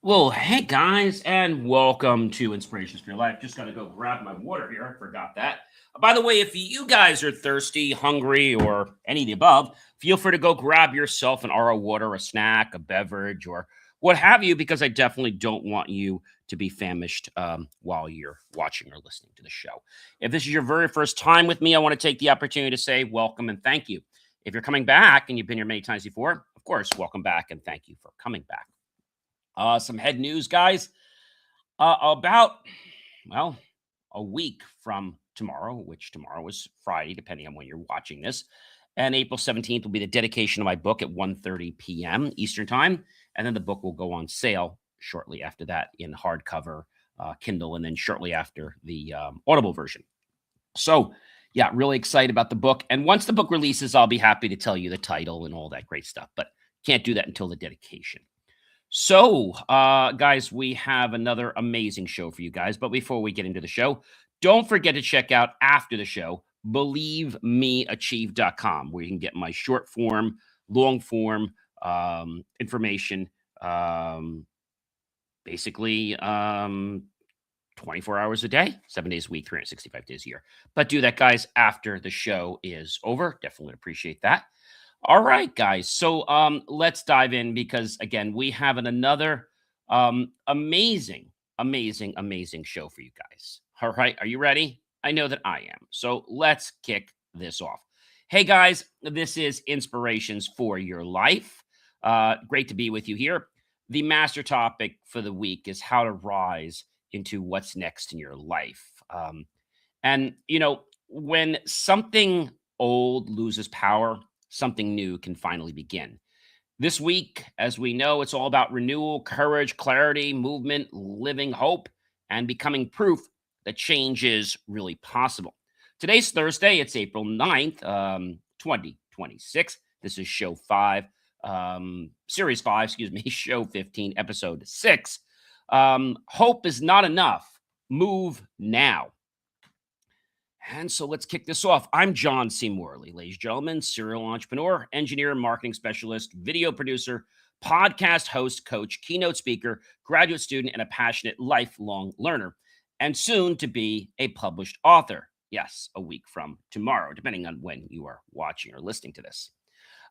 Well, hey guys, and welcome to Inspirations for Your Life. Just gotta go grab my water here. I forgot that. By the way, if you guys are thirsty, hungry, or any of the above, feel free to go grab yourself an RO water, a snack, a beverage, or what have you, because I definitely don't want you to be famished while you're watching or listening to the show. If this is your very first time with me, I want to take the opportunity to say welcome and thank you. If you're coming back and you've been here many times before, of course, welcome back and thank you for coming back. Some head news, guys. About, well, a week from tomorrow, which tomorrow is Friday, depending on when you're watching this. And April 17th will be the dedication of my book at 1:30 p.m. Eastern Time. And then the book will go on sale shortly after that in hardcover, Kindle, and then shortly after the Audible version. So, yeah, really excited about the book. And once the book releases, I'll be happy to tell you the title and all that great stuff. But can't do that until the dedication. So, guys, we have another amazing show for you guys. But before we get into the show, don't forget to check out after the show, believemeachieve.com, where you can get my short form, long form information, um, basically 24 hours a day, 7 days a week, 365 days a year. But do that, guys, after the show is over. Definitely appreciate that. All right, guys. So let's dive in because again, we have another amazing show for you guys. All right, are you ready? I know that I am. So let's kick this off. Hey guys, this is Inspirations for Your Life. Great to be with you here. The master topic for the week is how to rise into what's next in your life. And when something old loses power, something new can finally begin. This week, as we know, it's all about renewal, courage, clarity, movement, living hope, and becoming proof that change is really possible. Today's Thursday. It's April 9th, 2026. This is show five, series five, excuse me, show 15, episode six. Hope is not enough. Move now. And so let's kick this off. I'm John C. Morley, ladies and gentlemen, serial entrepreneur, engineer, marketing specialist, video producer, podcast host, coach, keynote speaker, graduate student, and a passionate lifelong learner, and soon to be a published author. Yes, a week from tomorrow, depending on when you are watching or listening to this.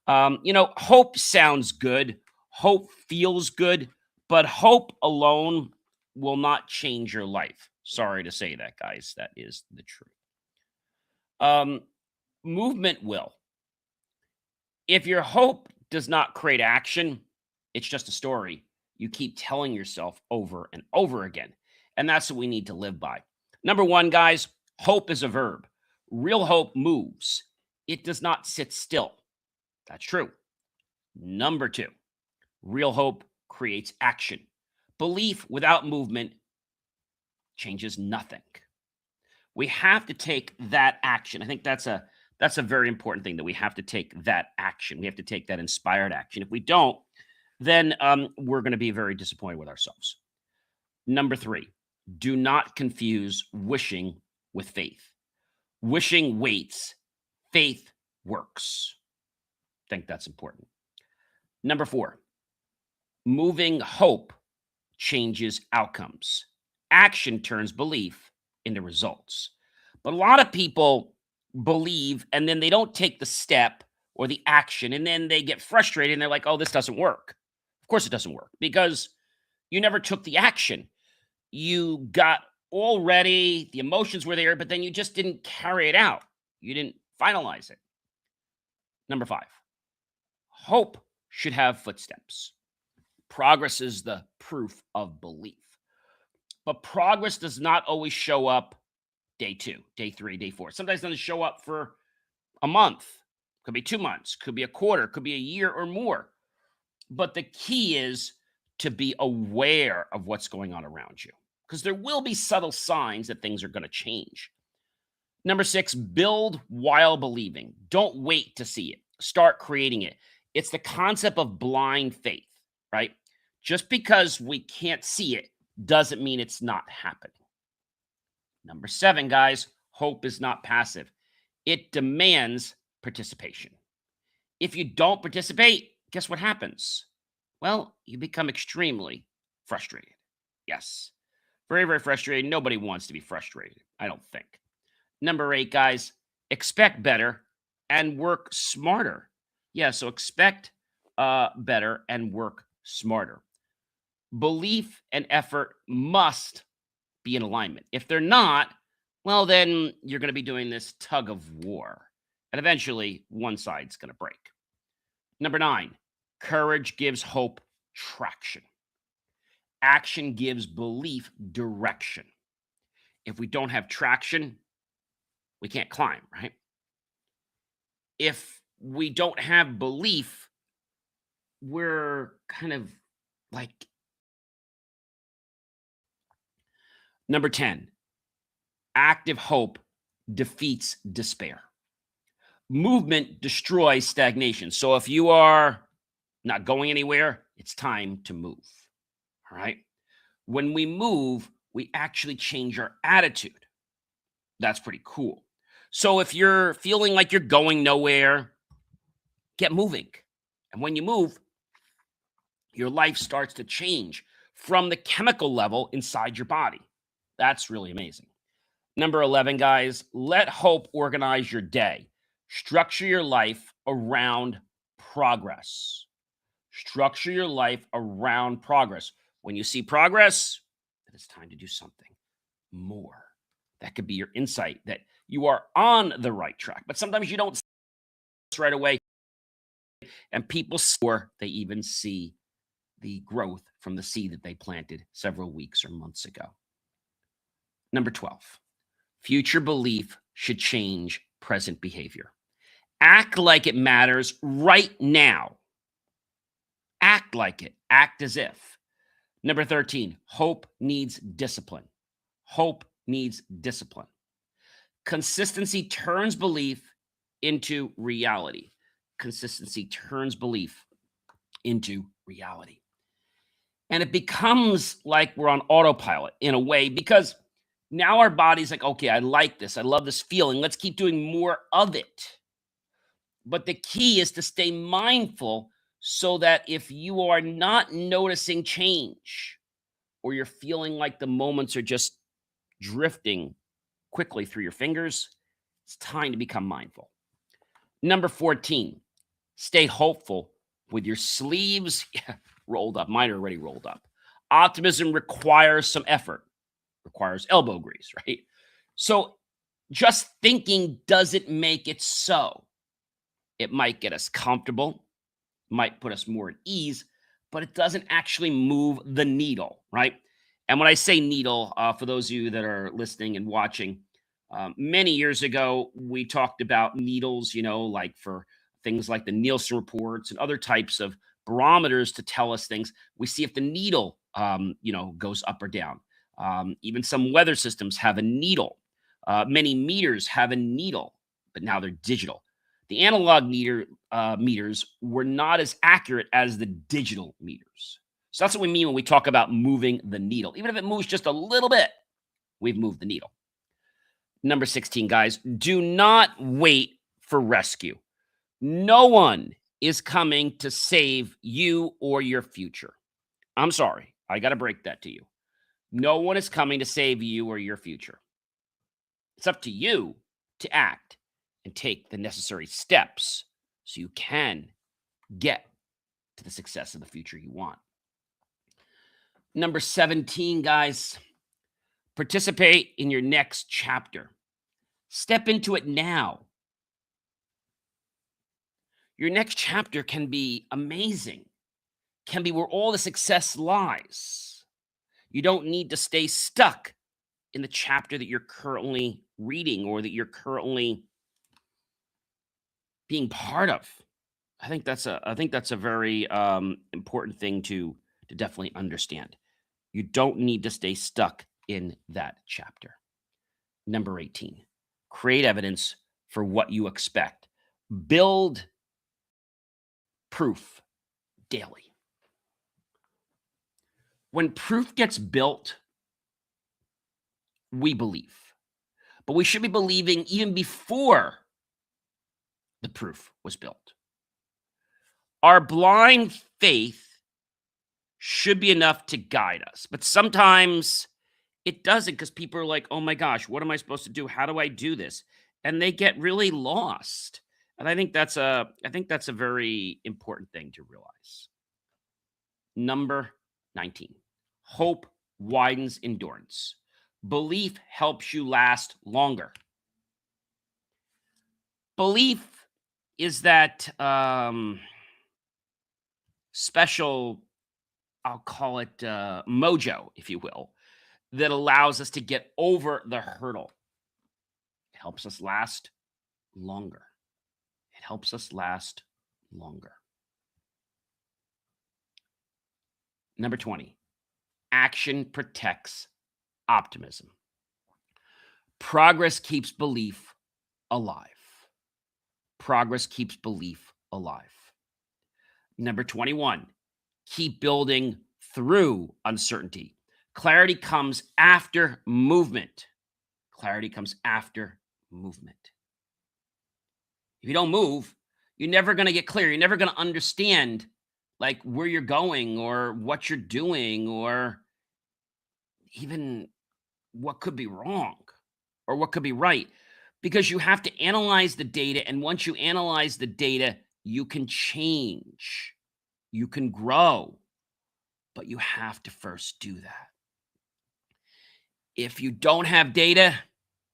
Hope sounds good, hope feels good, but hope alone will not change your life. Sorry to say that, guys. That is the truth. Um, Movement will. If your hope does not create action, it's just a story you keep telling yourself over and over again. And that's what we need to live by. Number one, guys, hope is a verb. Real hope moves, it does not sit still. That's true. Number two, real hope creates action. Belief without movement changes nothing. We have to take that action. I think that's a very important thing, that we have to take that action. We have to take that inspired action. If we don't, then we're going to be very disappointed with ourselves. Number three, do not confuse wishing with faith. Wishing waits, faith works. I think that's important. Number four, moving hope changes outcomes. Action turns belief into results. But a lot of people believe and then they don't take the step or the action, and then they get frustrated and they're like, oh, this doesn't work. Of course it doesn't work because you never took the action. You got all ready, the emotions were there, but then you just didn't carry it out. You didn't finalize it. Number five, hope should have footsteps. Progress is the proof of belief. But progress does not always show up day two, day three, day four. Sometimes it doesn't show up for a month, could be 2 months, could be a quarter, could be a year or more. But the key is to be aware of what's going on around you, because there will be subtle signs that things are going to change. Number six, build while believing. Don't wait to see it. Start creating it. It's the concept of blind faith, right? Just because we can't see it doesn't mean it's not happening. Number seven, guys, hope is not passive. It demands participation. If you don't participate, guess what happens? Well, you become extremely frustrated. Yes. Very, very frustrated. Nobody wants to be frustrated, I don't think. Number 8, guys, expect better and work smarter. Yeah, so expect better and work smarter. Belief and effort must be in alignment. If they're not, well, then you're going to be doing this tug of war. And eventually, one side's going to break. Number 9, courage gives hope traction. Action gives belief direction. If we don't have traction, we can't climb, right? If we don't have belief, we're kind of like number 10, active hope defeats despair. Movement destroys stagnation. So if you are not going anywhere, it's time to move. All right. When we move, we actually change our attitude. That's pretty cool. So if you're feeling like you're going nowhere, get moving. And when you move, your life starts to change from the chemical level inside your body. That's really amazing. Number 11, guys, let hope organize your day. Structure your life around progress. Structure your life around progress. When you see progress, then it's time to do something more. That could be your insight that you are on the right track. But sometimes you don't see this right away. And people score, they even see the growth from the seed that they planted several weeks or months ago. Number 12, future belief should change present behavior. Act like it matters right now. Act like it. Act as if. Number 13, hope needs discipline. Hope needs discipline. Consistency turns belief into reality. Consistency turns belief into reality. And it becomes like we're on autopilot in a way because now our body's like, okay, I like this. I love this feeling. Let's keep doing more of it. But the key is to stay mindful so that if you are not noticing change or you're feeling like the moments are just drifting quickly through your fingers, it's time to become mindful. Number 14, stay hopeful with your sleeves rolled up. Mine are already rolled up. Optimism requires some effort, requires elbow grease, right? So just thinking doesn't make it so. It might get us comfortable, might put us more at ease, but it doesn't actually move the needle, right? And when I say needle, for those of you that are listening and watching, many years ago, we talked about needles, like for things like the Nielsen reports and other types of barometers to tell us things. We see if the needle, goes up or down. Even some weather systems have a needle. Many meters have a needle, but now they're digital. The analog meters were not as accurate as the digital meters. So that's what we mean when we talk about moving the needle. Even if it moves just a little bit, we've moved the needle. Number 16, guys, do not wait for rescue. No one is coming to save you or your future. I'm sorry. I got to break that to you. No one is coming to save you or your future. It's up to you to act and take the necessary steps so you can get to the success of the future you want. Number 17, guys, participate in your next chapter. Step into it now. Your next chapter can be amazing, can be where all the success lies. You don't need to stay stuck in the chapter that you're currently reading or that you're currently being part of. I think that's a very important thing to definitely understand. You don't need to stay stuck in that chapter. Number 18, create evidence for what you expect. Build proof daily. When proof gets built, we believe. But we should be believing even before the proof was built. Our blind faith should be enough to guide us. But sometimes it doesn't because people are like, oh my gosh, what am I supposed to do? How do I do this? And they get really lost. And I think that's a very important thing to realize. Number 19. Hope widens endurance. Belief helps you last longer. Belief is that special, I'll call it mojo, if you will, that allows us to get over the hurdle. It helps us last longer. It helps us last longer. Number 20, action protects optimism. Progress keeps belief alive. Progress keeps belief alive. Number 21, keep building through uncertainty. Clarity comes after movement. Clarity comes after movement. If you don't move, you're never going to get clear. You're never going to understand like where you're going or what you're doing or even what could be wrong or what could be right, because you have to analyze the data. And once you analyze the data, you can change, you can grow, but you have to first do that. If you don't have data,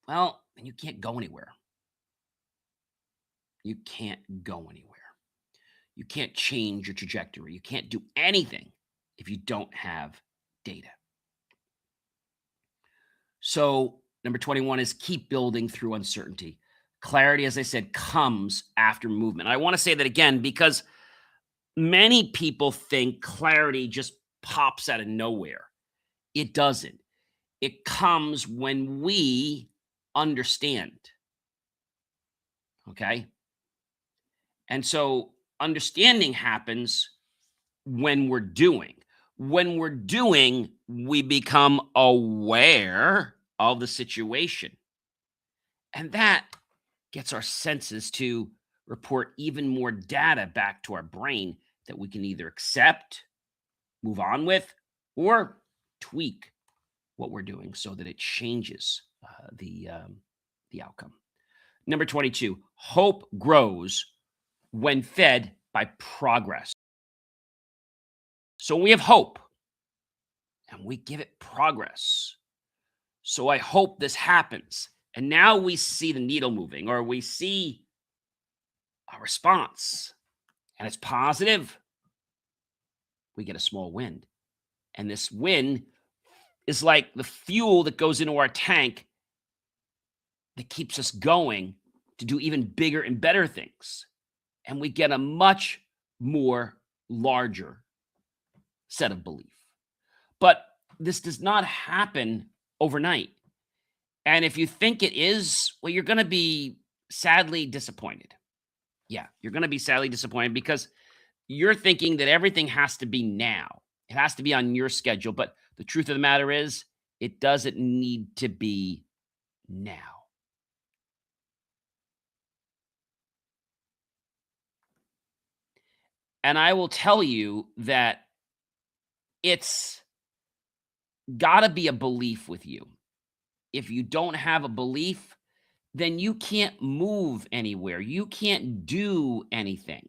well, then you can't go anywhere. You can't go anywhere. You can't change your trajectory. You can't do anything if you don't have data. So, number 21 is keep building through uncertainty. Clarity, as I said, comes after movement. I want to say that again because many people think clarity just pops out of nowhere. It doesn't. It comes when we understand. Okay? And so understanding happens when we're doing. When we're doing, we become aware of the situation. And that gets our senses to report even more data back to our brain that we can either accept, move on with, or tweak what we're doing so that it changes the outcome. Number 22, hope grows when fed by progress. So we have hope and we give it progress. So I hope this happens. And now we see the needle moving, or we see a response, and it's positive. We get a small win. And this win is like the fuel that goes into our tank that keeps us going to do even bigger and better things. And we get a much more larger set of belief. But this does not happen overnight. And if you think it is, well, you're going to be sadly disappointed. Yeah, you're going to be sadly disappointed because you're thinking that everything has to be now. It has to be on your schedule. But the truth of the matter is, it doesn't need to be now. And I will tell you that it's got to be a belief with you. If you don't have a belief, then you can't move anywhere. You can't do anything.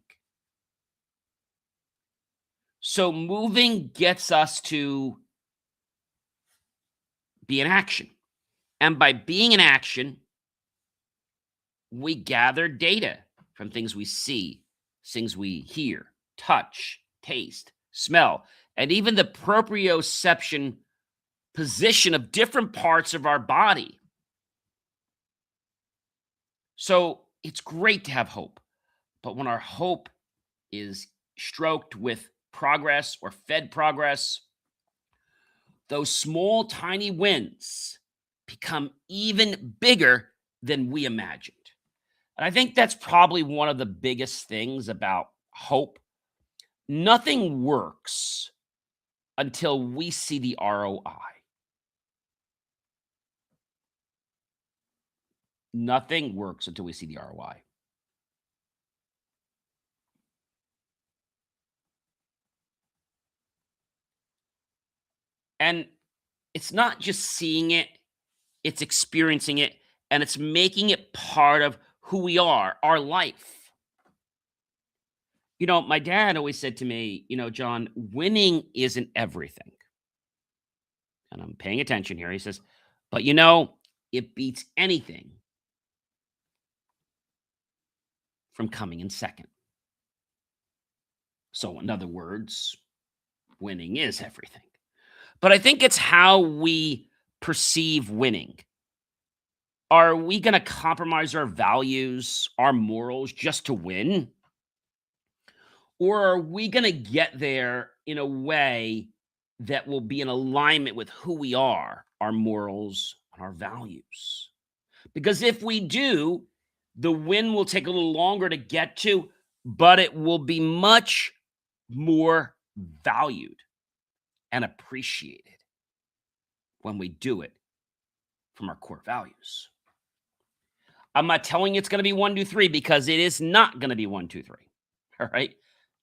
So moving gets us to be in action. And by being in action, we gather data from things we see, things we hear, touch, taste, smell, and even the proprioception position of different parts of our body. So it's great to have hope. But when our hope is stroked with progress or fed progress, those small, tiny wins become even bigger than we imagined. And I think that's probably one of the biggest things about hope. Nothing works until we see the ROI. Nothing works until we see the ROI. And it's not just seeing it, it's experiencing it, and it's making it part of who we are, our life. My dad always said to me, John, winning isn't everything. And I'm paying attention here. He says, but it beats anything from coming in second. So, in other words, winning is everything. But I think it's how we perceive winning. Are we going to compromise our values, our morals just to win? Or are we going to get there in a way that will be in alignment with who we are, our morals, and our values? Because if we do, the win will take a little longer to get to, but it will be much more valued and appreciated when we do it from our core values. I'm not telling you it's going to be 1, 2, 3 because it is not going to be 1, 2, 3. All right.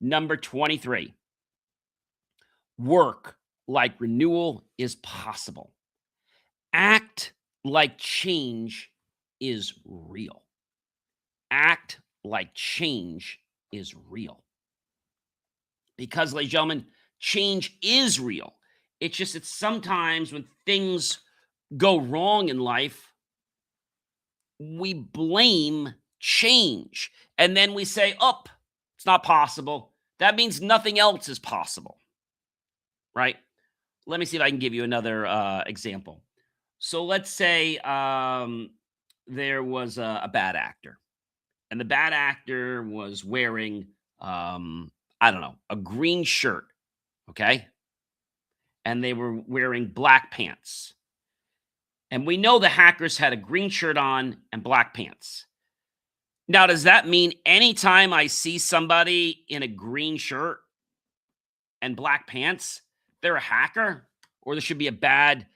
Number 23. Work like renewal is possible. Act like change is real. Act like change is real. Because, ladies and gentlemen, change is real. It's just that sometimes when things go wrong in life, we blame change. And then we say, oh, it's not possible. That means nothing else is possible, right? Let me see if I can give you another example. So let's say there was a bad actor, and the bad actor was wearing, I don't know, a green shirt, okay? And they were wearing black pants. And we know the hackers had a green shirt on and black pants. Now, does that mean anytime I see somebody in a green shirt and black pants, they're a hacker or there should be a bad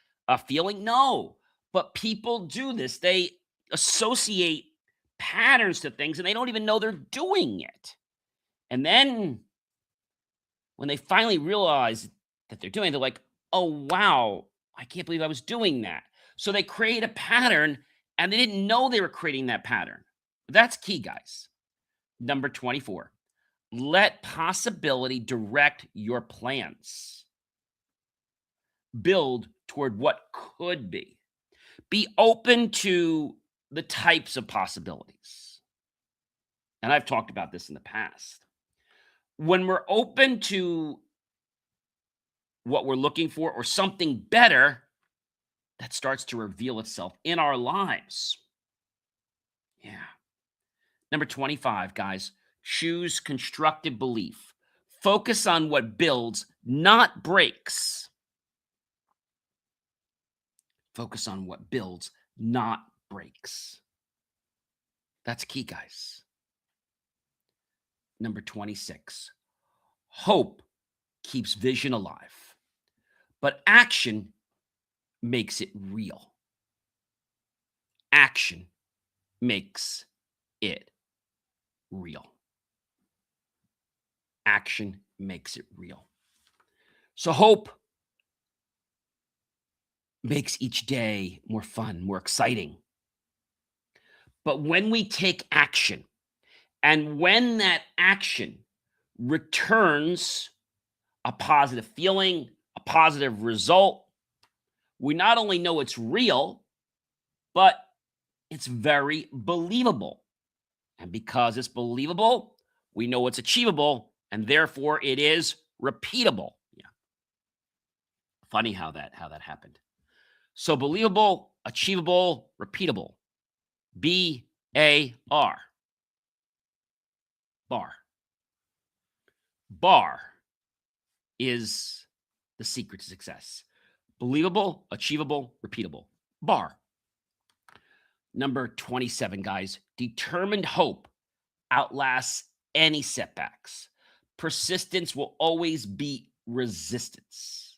feeling? No, but people do this. They associate patterns to things and they don't even know they're doing it. And then when they finally realize that they're doing it, they're like, oh, wow, I can't believe I was doing that. So they create a pattern and they didn't know they were creating that pattern. That's key, guys. Number 24, let possibility direct your plans. Build toward what could be. Be open to the types of possibilities. And I've talked about this in the past. When we're open to what we're looking for or something better, that starts to reveal itself in our lives. Yeah. Number 25, guys, choose constructive belief. Focus on what builds, not breaks. Focus on what builds, not breaks. That's key, guys. Number 26, hope keeps vision alive, but action makes it real. Action makes it real. Action makes it real. So hope makes each day more fun, more exciting. But when we take action, and when that action returns a positive feeling, a positive result, we not only know it's real, but it's very believable. And because it's believable, we know it's achievable, and therefore it is repeatable. Yeah. Funny how that happened. So believable, achievable, repeatable. BAR. Bar. Bar is the secret to success. Believable, achievable, repeatable. Bar. Number 27, guys. Determined hope outlasts any setbacks. Persistence will always beat resistance.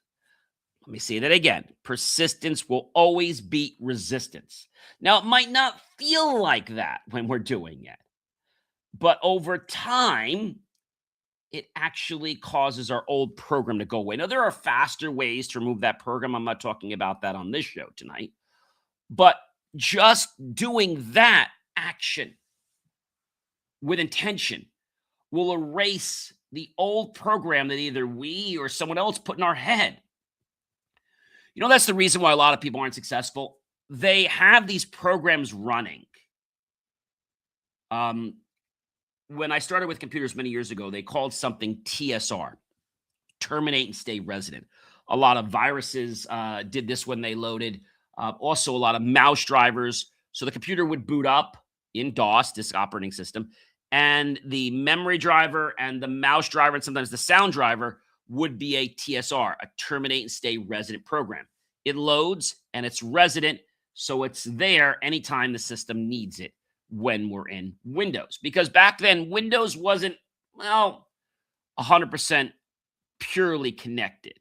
Let me say that again. Persistence will always beat resistance. Now, it might not feel like that when we're doing it, but over time, it actually causes our old program to go away. Now, there are faster ways to remove that program. I'm not talking about that on this show tonight. But just doing that action with intention will erase the old program that either we or someone else put in our head. That's the reason why a lot of people aren't successful. They have these programs running. When I started with computers many years ago, they called something TSR, terminate and stay resident. A lot of viruses did this when they loaded. Also, a lot of mouse drivers. So the computer would boot up in DOS, disk operating system, and the memory driver and the mouse driver and sometimes the sound driver would be a TSR, a terminate and stay resident program. It loads and it's resident, so it's there anytime the system needs it when we're in Windows. Because back then, Windows wasn't, 100% purely connected.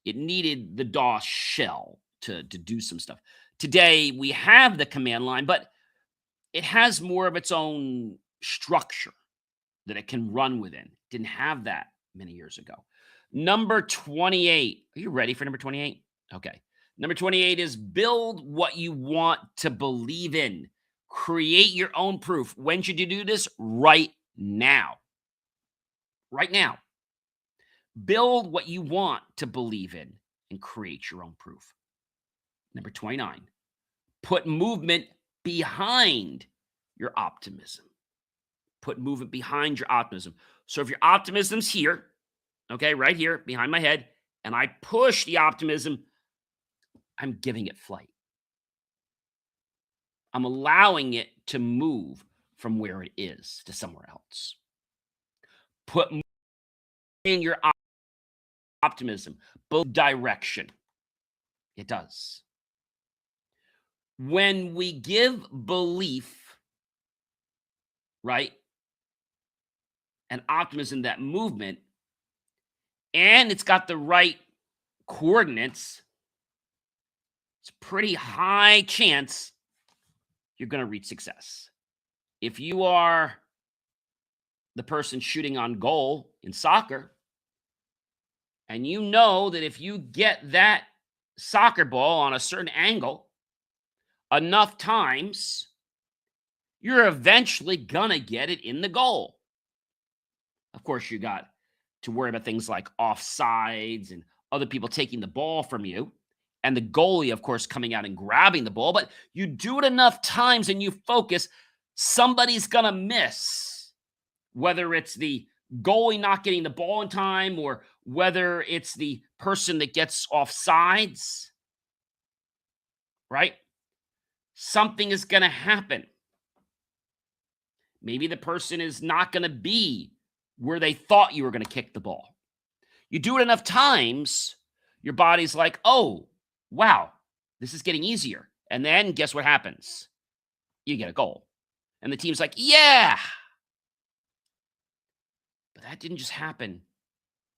It needed the DOS shell to do some stuff. Today, we have the command line, but it has more of its own structure that it can run within. Didn't have that many years ago. Number 28. Are you ready for number 28? Okay. Number 28 is build what you want to believe in. Create your own proof. When should you do this? Right now. Right now. Build what you want to believe in and create your own proof. Number 29. Put movement behind your optimism. Put movement behind your optimism. So if your optimism's here, okay, right here behind my head, and I push the optimism, I'm giving it flight. I'm allowing it to move from where it is to somewhere else. Put in your optimism, both direction. It does. When we give belief, right, and optimism, that movement, and it's got the right coordinates, it's a pretty high chance you're going to reach success. If you are the person shooting on goal in soccer, and you know that if you get that soccer ball on a certain angle enough times, you're eventually going to get it in the goal. Of course, you got to worry about things like offsides and other people taking the ball from you, and the goalie, of course, coming out and grabbing the ball. But you do it enough times and you focus, somebody's going to miss. Whether it's the goalie not getting the ball in time or whether it's the person that gets offsides, right? Something is going to happen. Maybe the person is not going to be where they thought you were going to kick the ball. You do it enough times, your body's like, oh, wow, this is getting easier. And then guess what happens? You get a goal. And the team's like, yeah. But that didn't just happen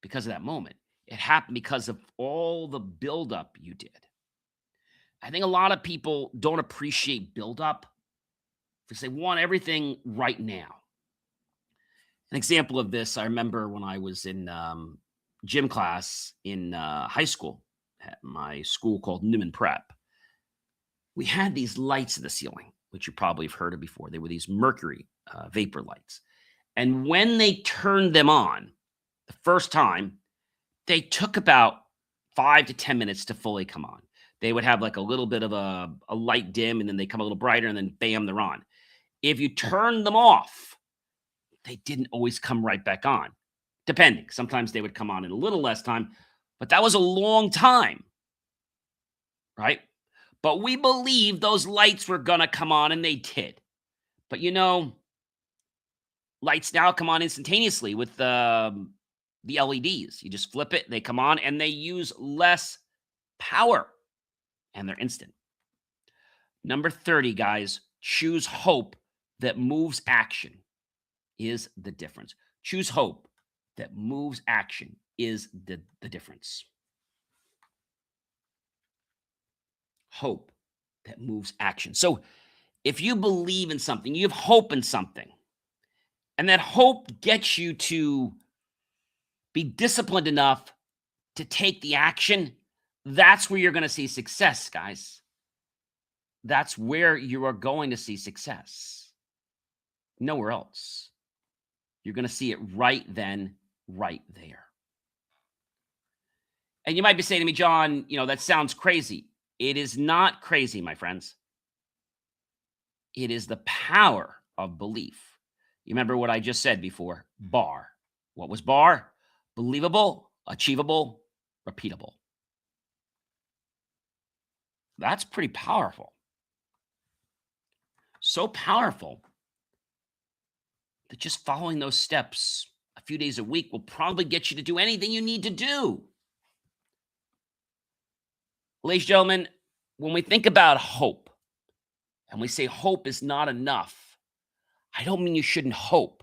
because of that moment. It happened because of all the buildup you did. I think a lot of people don't appreciate buildup because they want everything right now. An example of this, I remember when I was in gym class in high school at my school called Newman Prep. We had these lights in the ceiling, which you probably have heard of before. They were these mercury vapor lights. And when they turned them on the first time, they took about 5 to 10 minutes to fully come on. They would have like a little bit of a light dim, and then they come a little brighter, and then bam, they're on. If you turn them off, they didn't always come right back on, depending. Sometimes they would come on in a little less time, but that was a long time, right? But we believed those lights were going to come on, and they did. But lights now come on instantaneously with the LEDs. You just flip it, they come on, and they use less power, and they're instant. Number 30, guys, choose hope that moves action is the difference. Choose hope that moves action is the difference. Hope that moves action. So if you believe in something, you have hope in something, and that hope gets you to Be disciplined enough to take the action. That's where you're going to see success, guys. That's where you are going to see success. Nowhere else. You're going to see it right then, right there. And you might be saying to me, John, that sounds crazy. It is not crazy, my friends. It is the power of belief. You remember what I just said before? BAR. What was BAR? Believable, achievable, repeatable. That's pretty powerful. So powerful that just following those steps a few days a week will probably get you to do anything you need to do. Ladies and gentlemen, when we think about hope and we say hope is not enough, I don't mean you shouldn't hope.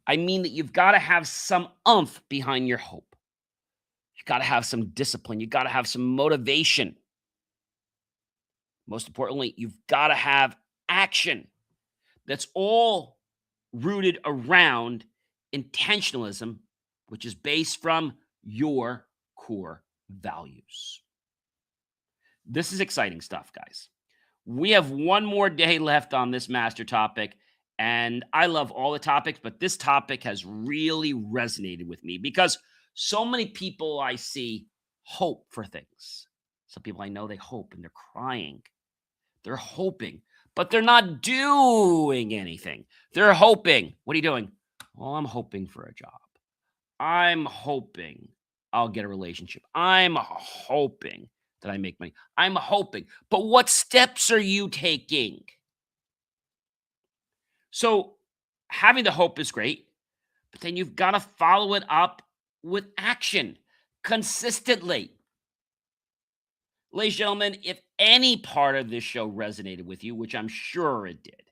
I mean that you've got to have some oomph behind your hope. You've got to have some discipline. You've got to have some motivation. Most importantly, you've got to have action. That's all rooted around intentionalism, which is based from your core values. This is exciting stuff, guys. We have one more day left on this master topic, and I love all the topics, but this topic has really resonated with me because so many people I see hope for things. Some people I know, they hope and they're crying. They're hoping, but they're not doing anything. They're hoping. What are you doing? Well, I'm hoping for a job. I'm hoping I'll get a relationship. I'm hoping that I make money. I'm hoping. But what steps are you taking? So having the hope is great, but then you've got to follow it up with action consistently. Ladies and gentlemen, if any part of this show resonated with you, which I'm sure it did,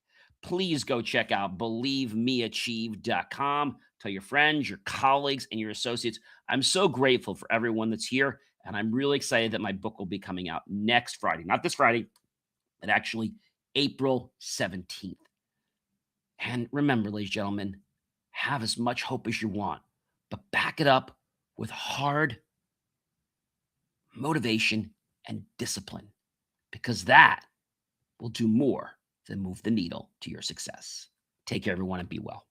please go check out believemeachieve.com. Tell your friends, your colleagues, and your associates. I'm so grateful for everyone that's here, and I'm really excited that my book will be coming out next Friday. Not this Friday, but actually April 17th. And remember, ladies and gentlemen, have as much hope as you want, but back it up with hard motivation and discipline, because that will do more than move the needle to your success. Take care, everyone, and be well.